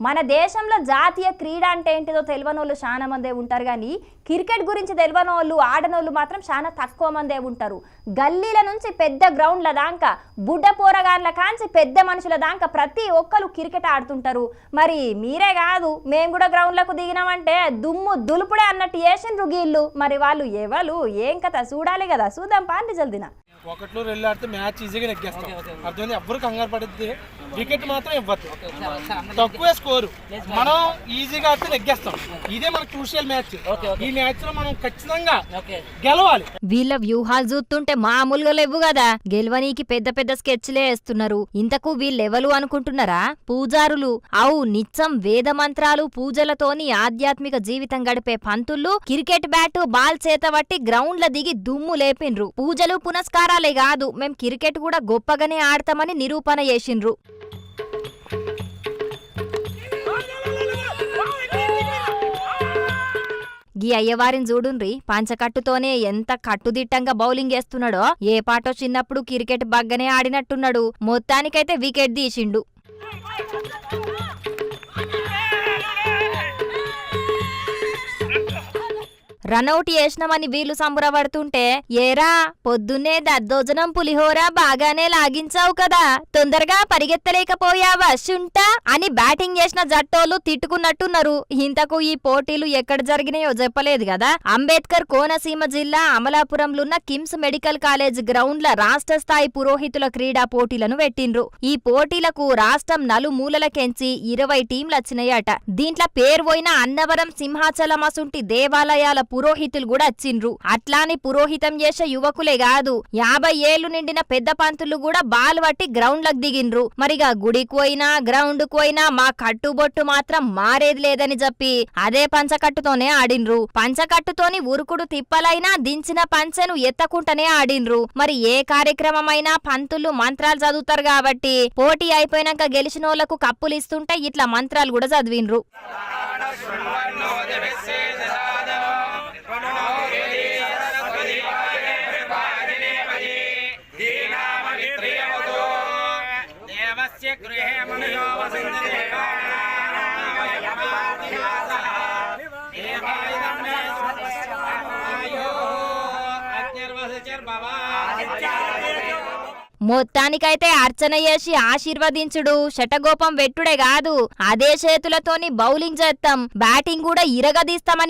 మన దేశంలో జాతీయ క్రీడ అంటే ఏంటిదో తెలియనోళ్ళు చాలా మందే ఉంటారు కానీ క్రికెట్ గురించి తెలియనోళ్ళు ఆడనోళ్ళు మాత్రం చాలా తక్కువ మందే ఉంటారు. గల్లీల నుంచి పెద్ద గ్రౌండ్ల దాకా బుడ్డ పోరగాళ్ళ కాంచి పెద్ద మనుషుల దాకా ప్రతి ఒక్కరు క్రికెట్ ఆడుతుంటారు. మరి మీరే కాదు మేము కూడా గ్రౌండ్లకు దిగినామంటే దుమ్ము దులుపుడే అన్నట్టు వేసిండ్రు గీళ్ళు. మరి వాళ్ళు ఎవరు ఏం కథ చూడాలి కదా, చూద్దాం పాండి జల్దిన. ఒకటిలో రెండు ఆడితే మ్యాచ్ ఈజీగా నెగ్గేస్తాం. అర్థమైంది, ఎవ్వరు కంగారు పడుద్ది. వికెట్ మాత్రం ఇవ్వద్దు, తక్కువే స్కోరు, మనం ఈజీగా ఆడితే నెగ్గేస్తాం. ఇదే మన క్రూషియల్ మ్యాచ్. ఈ మ్యాచ్ లో మనం ఖచ్చితంగా గెలవాలి. వీళ్ళ వ్యూహాలు చూస్తుంటే మామూలుగా లేవు కదా, గెలవనీకి పెద్ద పెద్ద స్కెచ్లే వేస్తున్నారు. ఇంతకు వీళ్ళెవలు అనుకుంటున్నారా? పూజారులు. అవు నిత్యం వేద మంత్రాలు పూజలతోని ఆధ్యాత్మిక జీవితం గడిపే పంతుళ్ళు క్రికెట్ బ్యాట్ బాల్ చేతబట్టి గ్రౌండ్ల దిగి దుమ్ము లేపిండ్రు. పూజలు పునస్కారాలే కాదు, మేం క్రికెట్ కూడా గొప్పగానే ఆడతామని నిరూపణ చేసిండ్రు. గీ అయ్యవారిని చూడుండ్రి, పంచకట్టుతోనే ఎంత కట్టుదిట్టంగా బౌలింగ్ వేస్తున్నాడో. ఏ పాటో చిన్నప్పుడు క్రికెట్ బాగానే ఆడినట్టున్నాడు. మొత్తానికైతే వికెట్ తీసిండు. రనౌట్ చేసినామని వీళ్ళు సంబరపడుతుంటే, ఏరా పొద్దున్నే దద్దోజనం పులిహోర బాగానే లాగించావు కదా, తొందరగా పరిగెత్తలేకపోయావా శుంటా అని బ్యాటింగ్ చేసిన జట్టోళ్ళు తిట్టుకున్నట్టున్నారు. ఇంతకు ఈ పోటీలు ఎక్కడ జరిగినాయో చెప్పలేదు కదా. అంబేద్కర్ కోనసీమ జిల్లా అమలాపురంలున్న కిమ్స్ మెడికల్ కాలేజ్ గ్రౌండ్ల రాష్ట్ర స్థాయి పురోహితుల క్రీడా పోటీలను పెట్టిండ్రు. ఈ పోటీలకు రాష్ట్రం నలుమూలలకెంచి 20 టీంలు వచ్చినాయట. దీంట్లో పేరు పోయిన అన్నవరం, సింహాచలం అసుంటి దేవాలయాల పురోహితులు కూడా వచ్చిండ్రు. అట్లాని పురోహితం చేసే యువకులే కాదు, 50 ఏళ్లు నిండిన పెద్ద పంతులు కూడా బాల్ పట్టి గ్రౌండ్లకు దిగిండ్రు. మరిగా గుడికి పోయినా గ్రౌండ్కు పోయినా మా కట్టుబొట్టు మాత్రం మారేది లేదని చెప్పి అదే పంచకట్టుతోనే ఆడిండ్రు. పంచకట్టుతోని ఉరుకుడు తిప్పలైనా దించిన పంచెను ఎత్తకుంటనే ఆడిండ్రు. మరి ఏ కార్యక్రమమైనా పంతులు మంత్రాలు చదువుతారు కాబట్టి పోటీ అయిపోయినాక గెలిచినోళ్లకు కప్పులు ఇస్తుంటే ఇట్లా మంత్రాలు కూడా చదివిండ్రు. మొత్తానికైతే అర్చన చేసి ఆశీర్వదించుడు, శటగోపం వెట్టుడే కాదు, అదే చేతులతోని బౌలింగ్ చేస్తాం, బ్యాటింగ్ కూడా ఇరగదీస్తామని